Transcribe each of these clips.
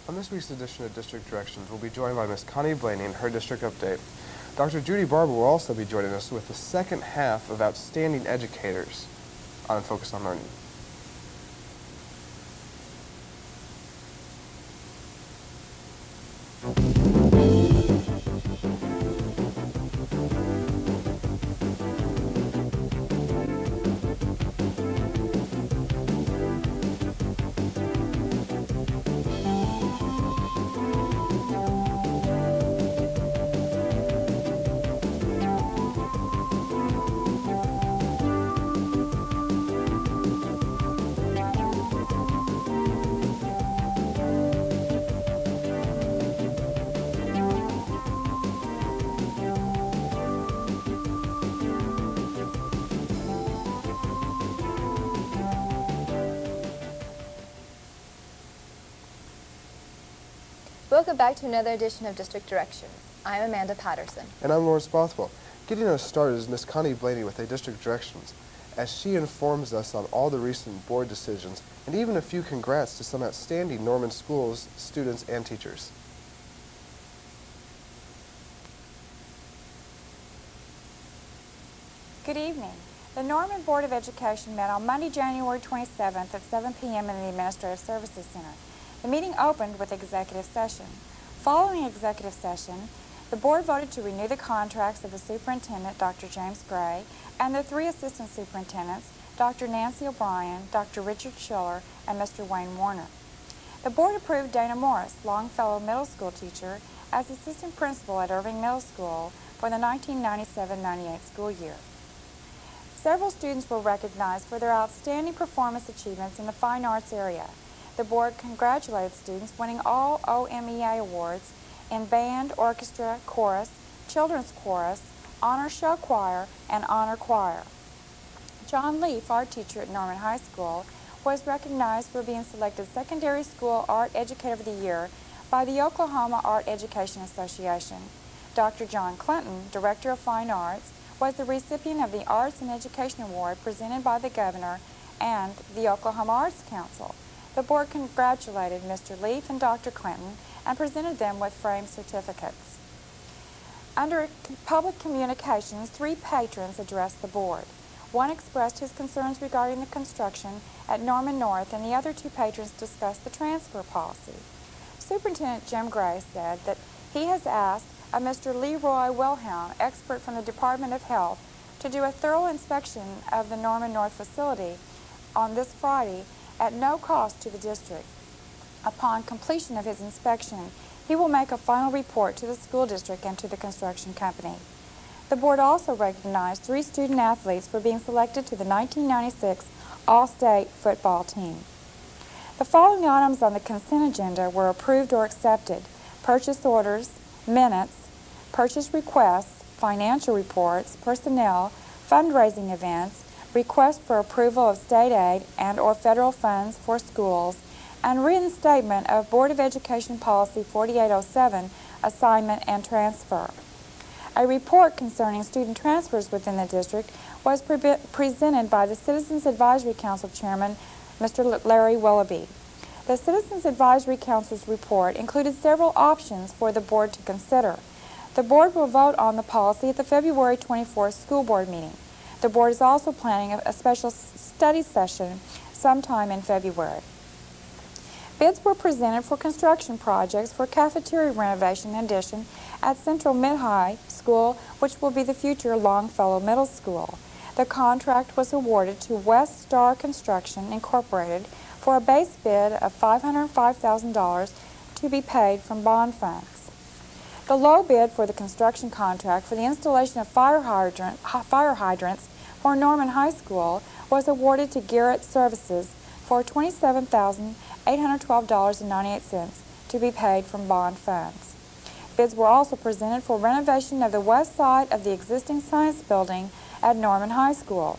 On this week's edition of District Directions, we'll be joined by Ms. Connie Blaney and her district update. Dr. Judy Barber will also be joining us with the second half of Outstanding Educators on Focus on Learning. Welcome back to another edition of District Directions. I'm Amanda Patterson. And I'm Lawrence Bothwell. Getting us started is Ms. Connie Blaney with a District Directions, as she informs us on all the recent board decisions and even a few congrats to some outstanding Norman schools, students, and teachers. Good evening. The Norman Board of Education met on Monday, January 27th at 7 p.m. in the Administrative Services Center. The meeting opened with executive session. Following executive session, the board voted to renew the contracts of the superintendent, Dr. James Gray, and the three assistant superintendents, Dr. Nancy O'Brien, Dr. Richard Schiller, and Mr. Wayne Warner. The board approved Dana Morris, Longfellow Middle School teacher, as assistant principal at Irving Middle School for the 1997-98 school year. Several students were recognized for their outstanding performance achievements in the fine arts area. The board congratulated students winning all OMEA awards in band, orchestra, chorus, children's chorus, honor show choir, and honor choir. John Leaf, art teacher at Norman High School, was recognized for being selected Secondary School Art Educator of the Year by the Oklahoma Art Education Association. Dr. John Clinton, Director of Fine Arts, was the recipient of the Arts and Education Award presented by the Governor and the Oklahoma Arts Council. The board congratulated Mr. Leaf and Dr. Clinton and presented them with framed certificates. Under public communications, three patrons addressed the board. One expressed his concerns regarding the construction at Norman North, and the other two patrons discussed the transfer policy. Superintendent Jim Gray said that he has asked a Mr. Leroy Wilhelm, expert from the Department of Health, to do a thorough inspection of the Norman North facility on this Friday at no cost to the district. Upon completion of his inspection, he will make a final report to the school district and to the construction company. The board also recognized three student athletes for being selected to the 1996 All-State football team. The following items on the consent agenda were approved or accepted: purchase orders, minutes, purchase requests, financial reports, personnel, fundraising events, request for approval of state aid and or federal funds for schools, and reinstatement of Board of Education Policy 4807, assignment and transfer. A report concerning student transfers within the district was presented by the Citizens Advisory Council Chairman, Mr. Larry Willoughby. The Citizens Advisory Council's report included several options for the board to consider. The board will vote on the policy at the February 24th school board meeting. The board is also planning a special study session sometime in February. Bids were presented for construction projects for cafeteria renovation and addition at Central Mid-High School, which will be the future Longfellow Middle School. The contract was awarded to West Star Construction Incorporated for a base bid of $505,000 to be paid from bond funds. The low bid for the construction contract for the installation of fire hydrants for Norman High School was awarded to Garrett Services for $27,812.98 to be paid from bond funds. Bids were also presented for renovation of the west side of the existing science building at Norman High School.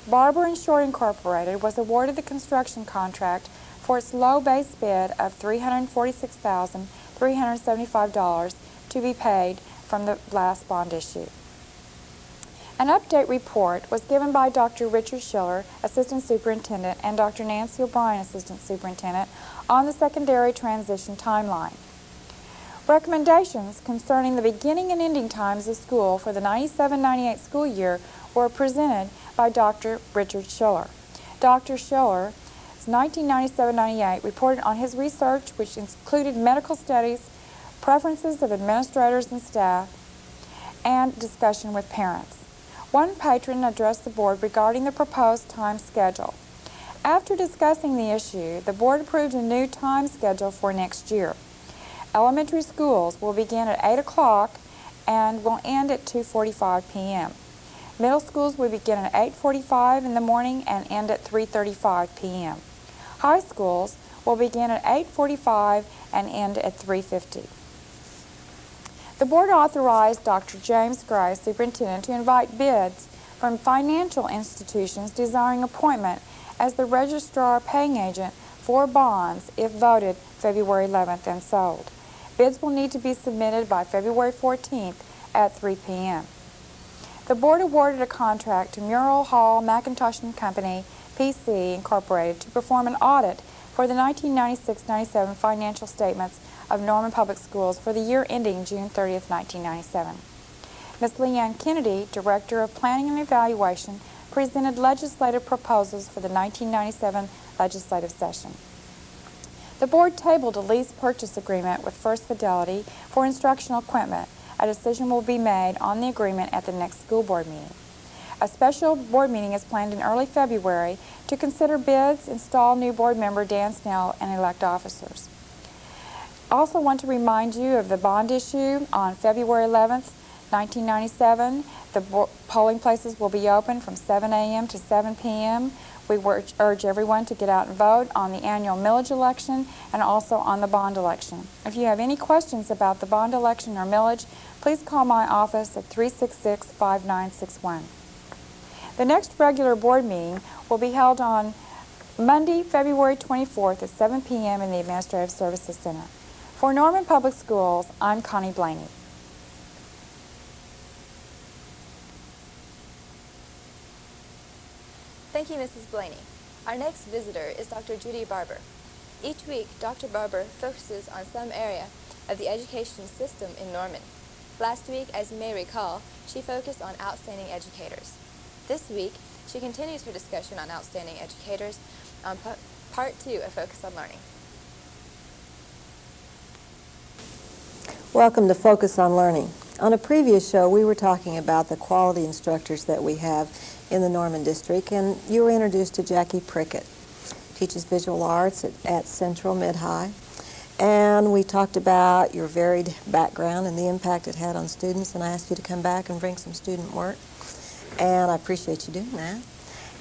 Barber and Short Incorporated was awarded the construction contract for its low base bid of $346,375 to be paid from the last bond issue. An update report was given by Dr. Richard Schiller, Assistant Superintendent, and Dr. Nancy O'Brien, Assistant Superintendent, on the secondary transition timeline. Recommendations concerning the beginning and ending times of school for the 97-98 school year were presented by Dr. Richard Schiller. Dr. Schiller, 1997-98, reported on his research, which included medical studies, preferences of administrators and staff, and discussion with parents. One patron addressed the board regarding the proposed time schedule. After discussing the issue, the board approved a new time schedule for next year. Elementary schools will begin at 8 o'clock and will end at 2:45 p.m. Middle schools will begin at 8:45 in the morning and end at 3:35 p.m. High schools will begin at 8:45 and end at 3:50. The board authorized Dr. James Gray, superintendent, to invite bids from financial institutions desiring appointment as the registrar paying agent for bonds if voted February 11th and sold. Bids will need to be submitted by February 14th at 3 p.m. The board awarded a contract to Mural Hall McIntosh & Company, PC, Incorporated, to perform an audit for the 1996-97 financial statements of Norman Public Schools for the year ending June 30th, 1997. Ms. Leanne Kennedy, Director of Planning and Evaluation, presented legislative proposals for the 1997 legislative session. The board tabled a lease purchase agreement with First Fidelity for instructional equipment. A decision will be made on the agreement at the next school board meeting. A special board meeting is planned in early February to consider bids, install new board member Dan Snell, and elect officers. Also want to remind you of the bond issue on February 11th, 1997. The polling places will be open from 7 a.m. to 7 p.m. We urge everyone to get out and vote on the annual millage election and also on the bond election. If you have any questions about the bond election or millage, please call my office at 366-5961. The next regular board meeting will be held on Monday, February 24th at 7 p.m. in the Administrative Services Center. For Norman Public Schools, I'm Connie Blaney. Thank you, Mrs. Blaney. Our next visitor is Dr. Judy Barber. Each week, Dr. Barber focuses on some area of the education system in Norman. Last week, as you may recall, she focused on outstanding educators. This week, she continues her discussion on outstanding educators on Part 2 of Focus on Learning. Welcome to Focus on Learning. On a previous show, we were talking about the quality instructors that we have in the Norman District, and you were introduced to Jackie Prickett. Teaches visual arts at Central Mid-High. And we talked about your varied background and the impact it had on students, and I asked you to come back and bring some student work. And I appreciate you doing that.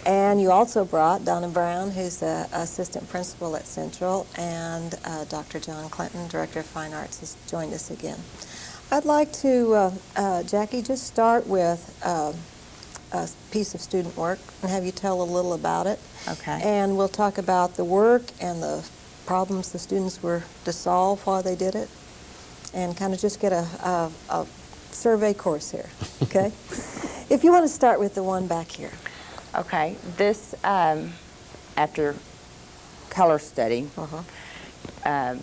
And you also brought Donna Brown, who's the assistant principal at Central, and Dr. John Clinton, Director of Fine Arts, has joined us again. I'd like to, Jackie, just start with a piece of student work and have you tell a little about it. Okay. And we'll talk about the work and the problems the students were to solve while they did it, and kind of just get a survey course here, okay? If you want to start with the one back here. Okay. This, after color study, the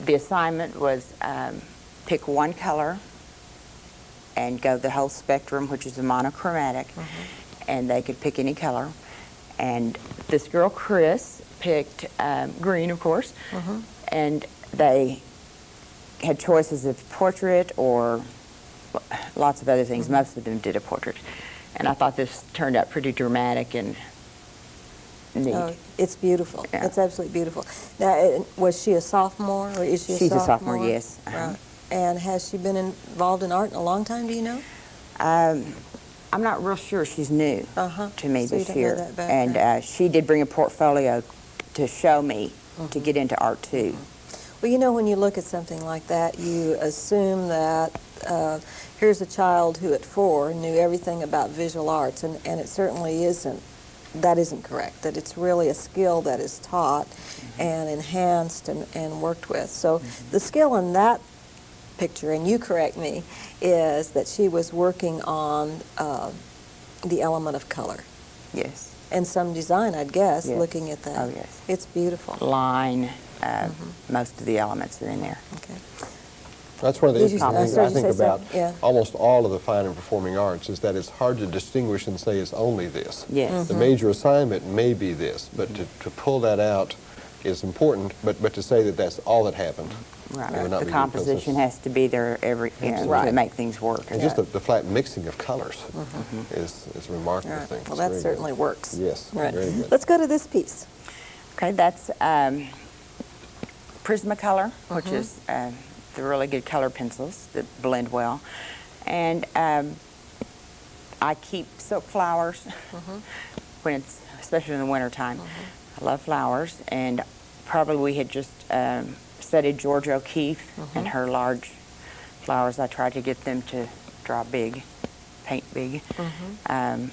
assignment was pick one color and go the whole spectrum, which is a monochromatic, and they could pick any color. And this girl, Chris, picked green, of course, and they had choices of portrait or lots of other things. Most of them did a portrait. And I thought this turned out pretty dramatic and neat. Oh, it's beautiful. Yeah. It's absolutely beautiful. Now, was she a sophomore, or is she a sophomore? She's a sophomore, yes. Right. And has she been involved in art in a long time, do you know? I'm not real sure. She's new to me So you this don't know year. that background. And she did bring a portfolio to show me to get into art too. Well, you know, when you look at something like that, you assume that here's a child who at 4 knew everything about visual arts, and it certainly isn't. That isn't correct, that it's really a skill that is taught and enhanced and worked with. So the skill in that picture, and you correct me, is that she was working on the element of color. Yes. And some design, I'd guess, Yes. looking at that. Oh, yes. It's beautiful. Line, most of the elements are in there. Okay. That's one of the Did you- interesting things sorry, I did you think say about something? Yeah. almost all of the fine and performing arts is that it's hard to distinguish and say it's only this. Yes. The major assignment may be this, but to pull that out is important, but to say that that's all that happened. Right. would not The be good, composition because has to be there every, to make things work. And just the flat mixing of colors is a remarkable Right. thing. Well, It's that very good. certainly works. Yes, Right. very good. Let's go to this piece. Okay, that's Prismacolor, which is the really good color pencils that blend well. And I keep silk flowers when it's, especially in the wintertime. I love flowers, and probably we had just studied George O'Keeffe and her large flowers. I tried to get them to draw big, paint big. And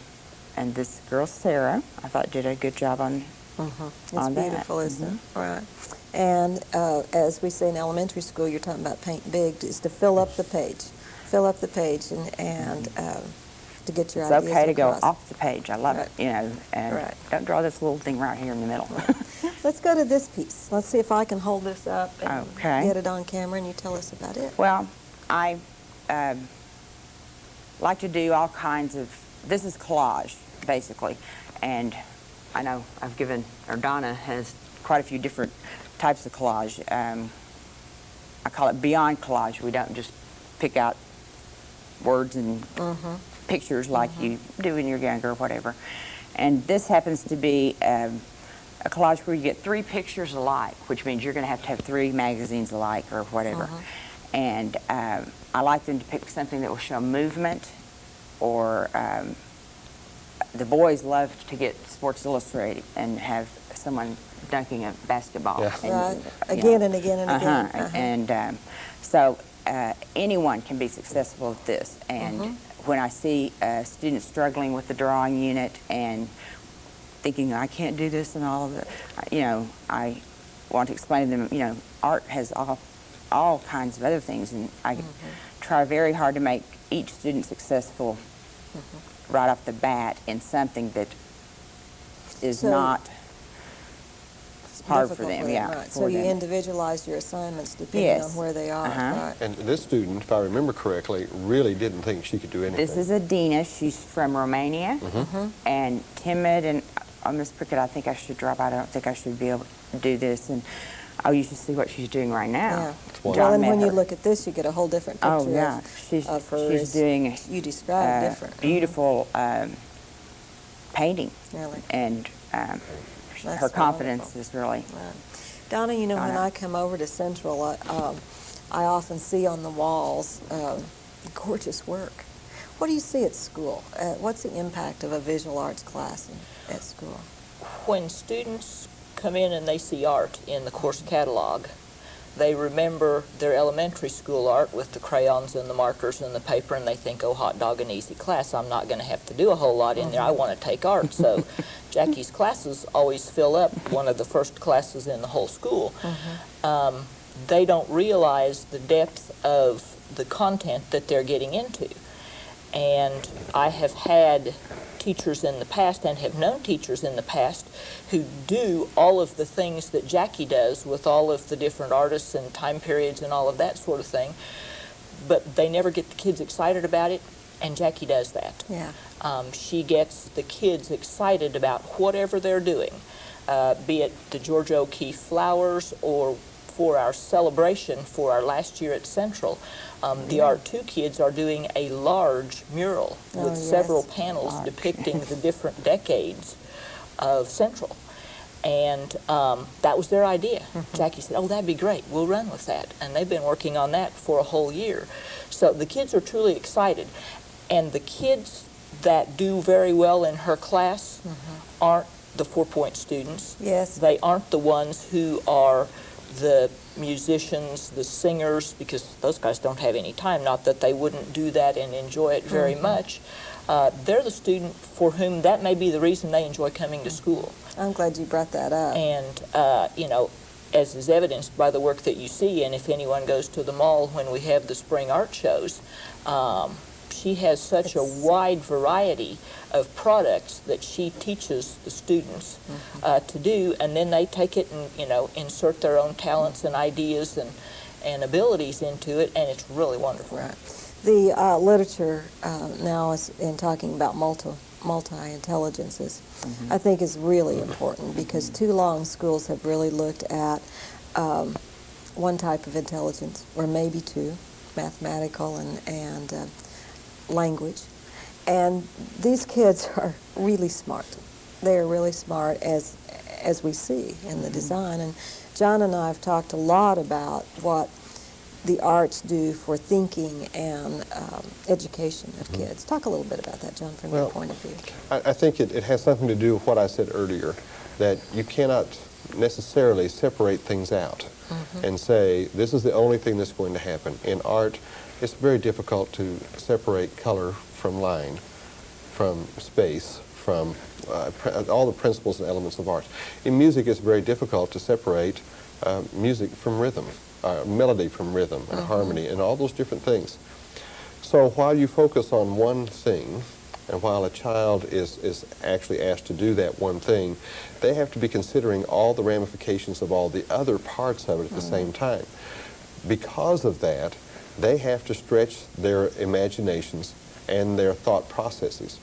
this girl, Sarah, I thought did a good job on It's on that. beautiful, isn't it? Right. And as we say in elementary school, you're talking about paint big, is to fill up the page. Fill up the page and to get your It's ideas okay to go across. off the page. I love Right. it, you know, and Right. don't draw this little thing right here in the middle. Let's go to this piece. Let's see if I can hold this up and Okay. get it on camera, and you tell us about it. Well, I like to do all kinds of, this is collage, basically. And I know I've given, or Donna has quite a few different types of collage. I call it beyond collage. We don't just pick out words and pictures like you do when you're younger or whatever. And this happens to be a collage where you get 3 pictures alike, which means you're going to have 3 magazines alike or whatever. And I like them to pick something that will show movement, or the boys love to get Sports Illustrated and have someone dunking a basketball. Yeah. And, Right. you Again know, and again and again. And so anyone can be successful at this. And when I see students struggling with the drawing unit and thinking, I can't do this and all of it, you know, I want to explain to them, you know, art has all kinds of other things, and I try very hard to make each student successful right off the bat in something that is So- not hard for Difficult them, yeah. Right. for So you them. individualize your assignments depending Yes. on where they are. Right. And this student, if I remember correctly, really didn't think she could do anything. This is Adina. She's from Romania, and timid. And Miss Prickett, I think I should drop out. I don't think I should be able to do this. And you should see what she's doing right now. Yeah. wonderful. Well, and met when you her. look at this, you get a whole different picture Oh yeah, of her. she's as doing you described different. beautiful painting, Really. and That's her confidence wonderful. is really. Right. Donna, you know, when Donna. I come over to Central, I often see on the walls gorgeous work. What do you see at school? What's the impact of a visual arts class at school? When students come in and they see art in the course catalog, they remember their elementary school art with the crayons and the markers and the paper, and they think, oh, hot dog, an easy class. I'm not going to have to do a whole lot in there. I want to take art. So Jackie's classes always fill up, one of the first classes in the whole school. They don't realize the depth of the content that they're getting into. And I have had teachers in the past and have known teachers in the past who do all of the things that Jackie does with all of the different artists and time periods and all of that sort of thing, but they never get the kids excited about it, and Jackie does that. Yeah. She gets the kids excited about whatever they're doing, be it the George O'Keeffe flowers or for our celebration for our last year at Central. The Art 2 kids are doing a large mural with yes. several panels depicting the different decades of Central. And that was their idea. Jackie said, oh, that'd be great. We'll run with that. And they've been working on that for a whole year. So the kids are truly excited. And the kids that do very well in her class aren't the 4-point students. Yes. They aren't the ones who are the musicians, the singers, because those guys don't have any time. Not that they wouldn't do that and enjoy it very much. They're the student for whom that may be the reason they enjoy coming to school. I'm glad you brought that up. And, you know, as is evidenced by the work that you see, and if anyone goes to the mall when we have the spring art shows, she has such a wide variety of products that she teaches the students to do, and then they take it and, you know, insert their own talents and ideas and abilities into it, and it's really wonderful. Right. The literature now is in talking about multi-intelligences, I think is really important, because too long schools have really looked at one type of intelligence, or maybe two, mathematical and language. And these kids are really smart. They are really smart, as we see in the design. And John and I have talked a lot about what the arts do for thinking and education of kids. Talk a little bit about that, John, from your point of view. I think it has something to do with what I said earlier, that you cannot necessarily separate things out and say, this is the only thing that's going to happen. In art, it's very difficult to separate color from line, from space, from all the principles and elements of art. In music, it's very difficult to separate music from rhythm, melody from rhythm, and harmony, and all those different things. So while you focus on one thing, and while a child is actually asked to do that one thing, they have to be considering all the ramifications of all the other parts of it at the same time. Because of that, they have to stretch their imaginations and their thought processes.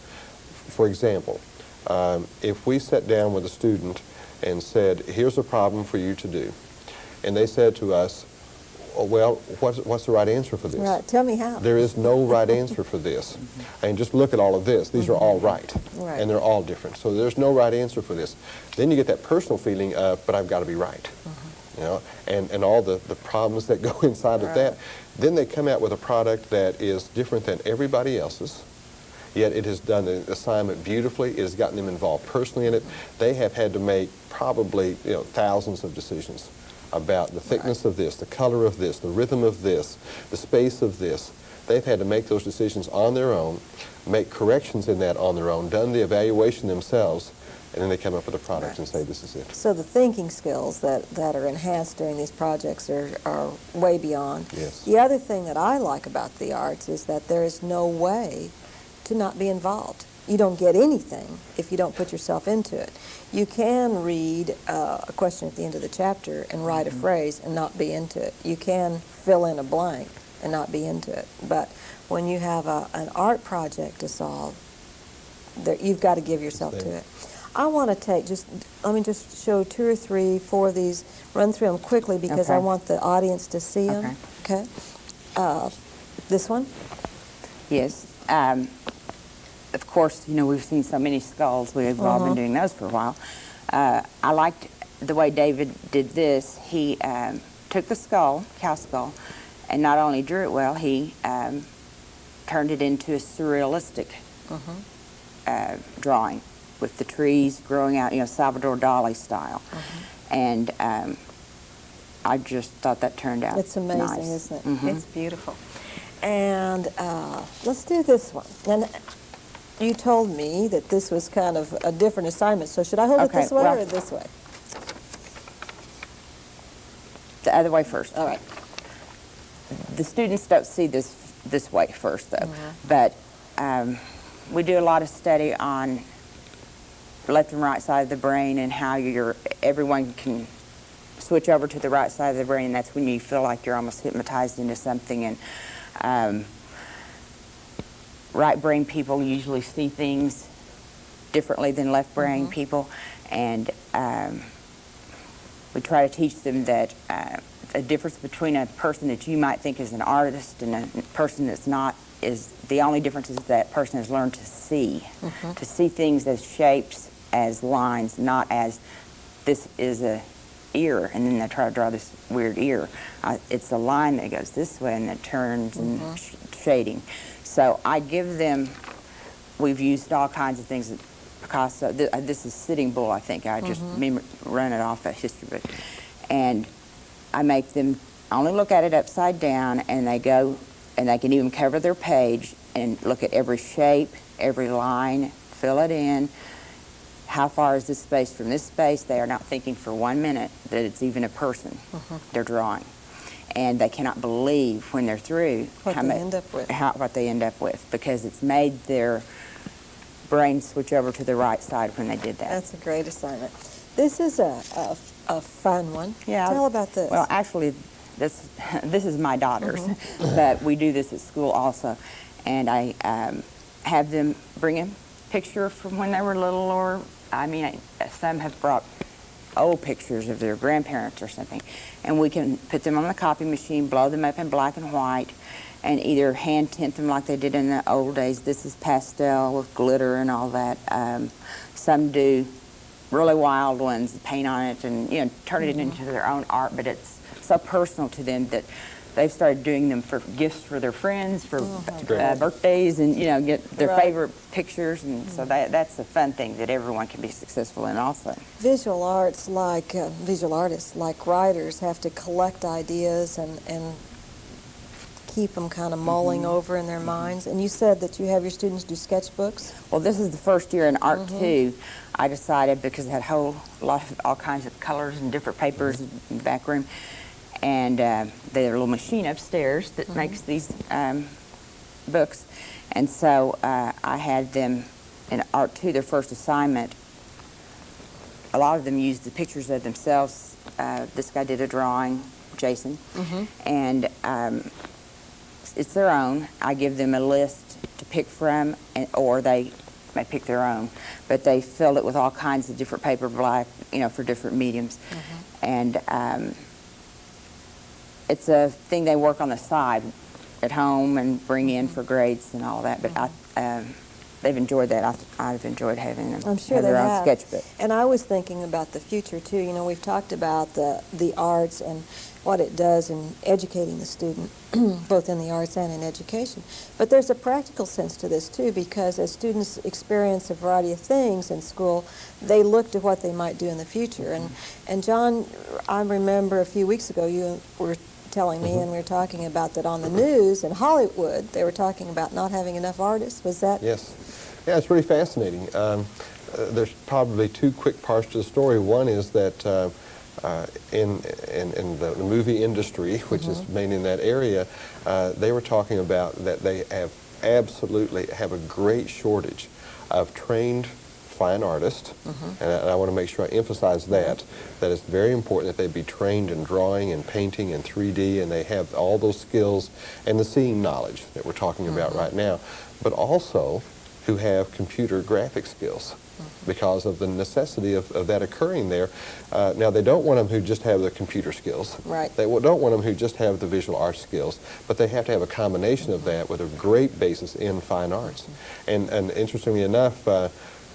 For example, if we sat down with a student and said, here's a problem for you to do, and they said to us, well, what's the right answer for this? Right, tell me how. There is no right answer for this. And just look at all of this. These are all right. And they're all different. So there's no right answer for this. Then you get that personal feeling of, but I've got to be right. You know, and all the problems that go inside of that. Then they come out with a product that is different than everybody else's, yet it has done the assignment beautifully. It has gotten them involved personally in it. They have had to make probably, thousands of decisions about the thickness of this, the color of this, the rhythm of this, the space of this. They've had to make those decisions on their own, make corrections in that on their own, done the evaluation themselves, and then they come up with a product and say, this is it. So the thinking skills that are enhanced during these projects are way beyond. Yes. The other thing that I like about the arts is that there is no way to not be involved. You don't get anything if you don't put yourself into it. You can read a question at the end of the chapter and write a phrase and not be into it. You can fill in a blank and not be into it. But when you have an art project to solve, you've got to give yourself to it. I want to let me just show 2 or 3, 4 of these, run through them quickly because I want the audience to see them. Okay. This one? Yes. Of course, we've seen so many skulls. We've all been doing those for a while. I liked the way David did this. He took the skull, cow skull, and not only drew it well, he turned it into a surrealistic drawing with the trees growing out, Salvador Dali style. And I just thought that turned out It's amazing, nice. isn't it? It's beautiful. And let's do this one. And you told me that this was kind of a different assignment, so should I hold it this way or this way? The other way first. All right. The students don't see this way first, though. But we do a lot of study on left and right side of the brain and how everyone can switch over to the right side of the brain. That's when you feel like you're almost hypnotized into something. And right brain people usually see things differently than left brain people. And we try to teach them that the difference between a person that you might think is an artist and a person that's not is the only difference is that person has learned to see things as shapes, as lines, not as this is a ear, and then they try to draw this weird ear. It's a line that goes this way and it turns and shading. So I give them, we've used all kinds of things. Picasso, this is Sitting Bull, I think. I just run it off a history book. And I make them only look at it upside down, and they go, and they can even cover their page and look at every shape, every line, fill it in, how far is this space from this space. They are not thinking for 1 minute that it's even a person they're drawing. And they cannot believe when they're through What they end up with. what they end up with, because it's made their brain switch over to the right side when they did that. That's a great assignment. This is a fun one. Yeah. Tell about this. Well, actually, this is my daughter's, but we do this at school also. And I have them bring a picture from when they were little, or, I mean, some have brought old pictures of their grandparents or something. And we can put them on the copy machine, blow them up in black and white, and either hand tint them like they did in the old days. This is pastel with glitter and all that. Some do really wild ones, paint on it and, you know, turn it into their own art, but it's so personal to them that they've started doing them for gifts for their friends, for birthdays, and, you know, get their favorite pictures, and so that's a fun thing that everyone can be successful in also. Visual arts, like visual artists, like writers, have to collect ideas and keep them kind of mulling over in their minds. And you said that you have your students do sketchbooks? Well, this is the first year in Art 2. I decided, because it had a whole lot of all kinds of colors and different papers in the back room, and there's a little machine upstairs that makes these books. And so I had them in Art 2, their first assignment. A lot of them used the pictures of themselves. This guy did a drawing, Jason, and it's their own. I give them a list to pick from, or they may pick their own, but they fill it with all kinds of different paper, black, you know, for different mediums. And it's a thing they work on the side at home and bring in for grades and all that, but they've enjoyed that. I've enjoyed having them I'm sure have they their own have. sketchbook. And I was thinking about the future too. You know, we've talked about the arts and what it does in educating the student, both in the arts and in education. But there's a practical sense to this too, because as students experience a variety of things in school, they look to what they might do in the future. And John, I remember a few weeks ago you were telling me, and we were talking about that on the news in Hollywood, they were talking about not having enough artists. Was that? Yes. Yeah, it's really fascinating. There's probably two quick parts to the story. One is that in the movie industry, which is mainly in that area, they were talking about that they absolutely have a great shortage of trained fine artists, and I want to make sure I emphasize that it's very important that they be trained in drawing and painting and 3D, and they have all those skills and the seeing knowledge that we're talking about right now, but also who have computer graphic skills because of the necessity of that occurring there. Now, they don't want them who just have the computer skills. Right. They don't want them who just have the visual arts skills, but they have to have a combination of that with a great basis in fine arts. And interestingly enough,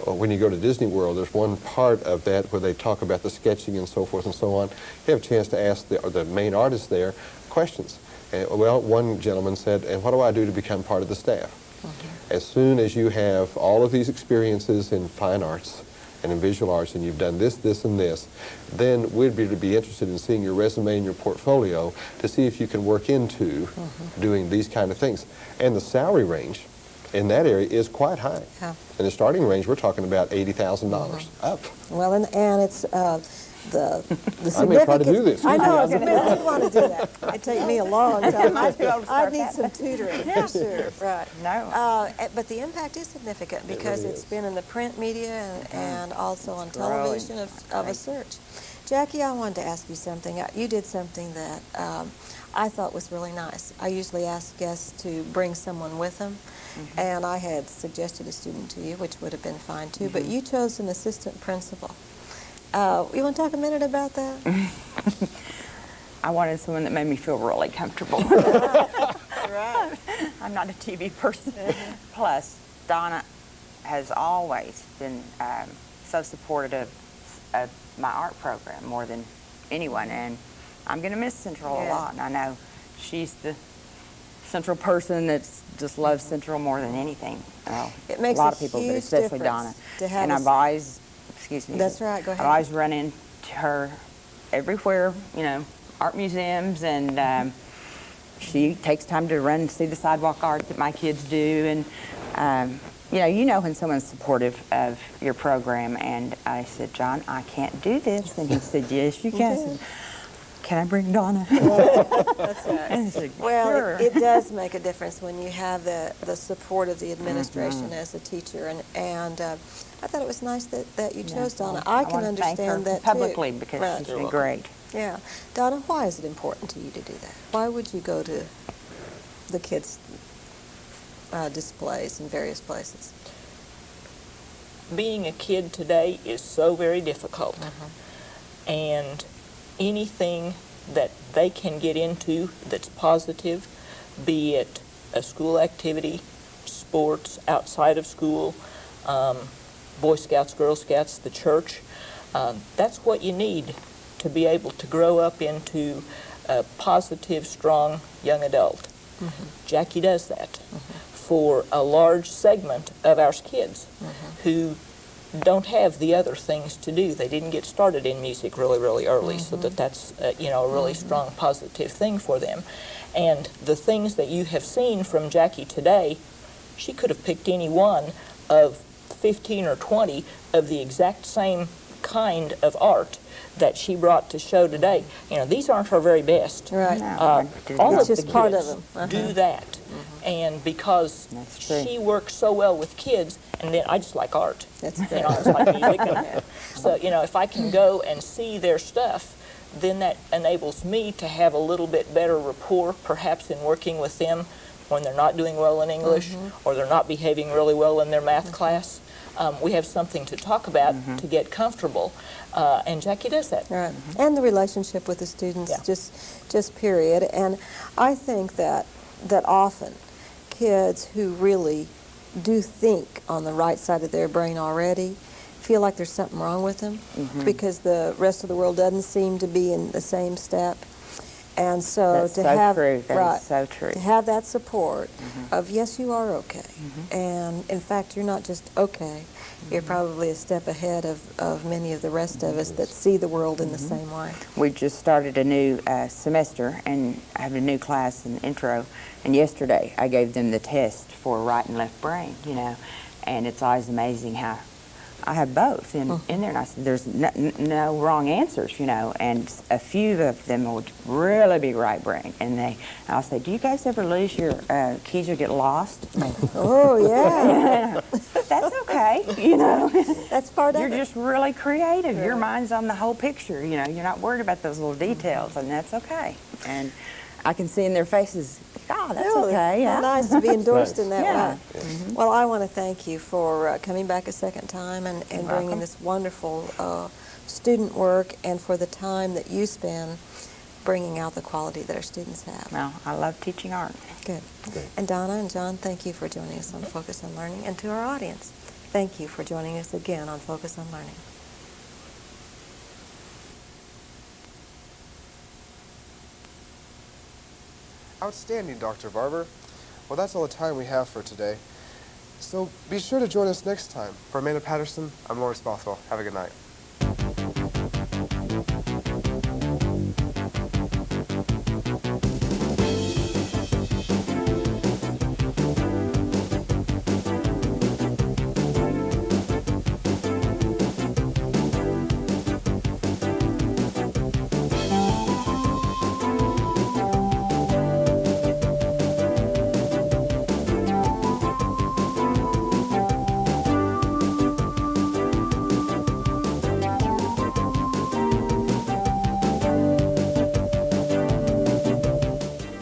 when you go to Disney World, there's one part of that where they talk about the sketching and so forth and so on. You have a chance to ask the main artist there questions. Well, one gentleman said, and what do I do to become part of the staff? As soon as you have all of these experiences in fine arts and in visual arts, and you've done this, this, and this, then we'd be interested in seeing your resume and your portfolio to see if you can work into doing these kind of things. And the salary range in that area is quite high. Yeah. In the starting range, we're talking about $80,000 up. Well, and it's the significance. I may try to do this. I know. I didn't want to do that. It'd take me a long time. Might be able to I'd start need that. some tutoring for sure. Right. No. But the impact is significant because really it's is. been in the print media and also on Growing. television of a search. Jackie, I wanted to ask you something. You did something that I thought was really nice. I usually ask guests to bring someone with them, and I had suggested a student to you, which would have been fine too, but you chose an assistant principal. You want to talk a minute about that? I wanted someone that made me feel really comfortable. Right. I'm not a TV person. Plus, Donna has always been so supportive of my art program more than anyone, and I'm going to miss Central a lot. And I know she's the Central person that just loves Central more than anything. It makes a lot a of people, but huge especially difference Donna. to have And a I've always, excuse me. That's right, go ahead. I've always run into her everywhere, you know, art museums, and she takes time to run and see the sidewalk art that my kids do, and you know when someone's supportive of your program, and I said, John, I can't do this. And he said, yes, you can. I said, can I bring Donna? That's right. And he said, Well, sure. it does make a difference when you have the support of the administration as a teacher, and I thought it was nice that you chose Donna. I can want to thank her understand that publicly too. because Right. she's been great. Yeah. Donna, why is it important to you to do that? Why would you go to the kids' displays in various places? Being a kid today is so very difficult. And anything that they can get into that's positive, be it a school activity, sports, outside of school, Boy Scouts, Girl Scouts, the church, that's what you need to be able to grow up into a positive, strong young adult. Jackie does that for a large segment of our kids who don't have the other things to do. They didn't get started in music really, really early, so that's a really strong positive thing for them. And the things that you have seen from Jackie today, she could have picked any one of 15 or 20 of the exact same kind of art that she brought to show today. These aren't her very best. Right. No, All It's of just the part of kids them. do that. And because That's true. she works so well with kids, and then I just like art. That's I great. just like music. So, if I can go and see their stuff, then that enables me to have a little bit better rapport, perhaps in working with them when they're not doing well in English or they're not behaving really well in their math class. We have something to talk about to get comfortable, and Jackie does that. Right. And the relationship with the students, Yeah. just period. And I think that often kids who really do think on the right side of their brain already feel like there's something wrong with them because the rest of the world doesn't seem to be in the same step. And so That's to so have true. That is right, so true. to have that support of yes, you are okay, and in fact, you're not just okay. You're probably a step ahead of many of the rest of us that see the world in the same way. We just started a new semester and I have a new class in intro. And yesterday I gave them the test for right and left brain, and it's always amazing how I have both in there. And I said, there's no wrong answers, and a few of them would really be right brain. And I'll say, do you guys ever lose your keys or get lost? Oh yeah, That's okay, that's part of You're it. just really creative. Your mind's on the whole picture. You're not worried about those little details, and that's okay. And I can see in their faces, oh, that's Really? okay. Well, Yeah. nice to be endorsed in that Yeah. way. Well, I want to thank you for coming back a second time and bringing welcome. this wonderful student work and for the time that you spend bringing out the quality that our students have. Well, I love teaching art. Good. And Donna and John, thank you for joining us on Focus on Learning. And to our audience, thank you for joining us again on Focus on Learning. Outstanding, Dr. Barber. Well, that's all the time we have for today. So be sure to join us next time. For Amanda Patterson, I'm Lawrence Bothwell. Have a good night.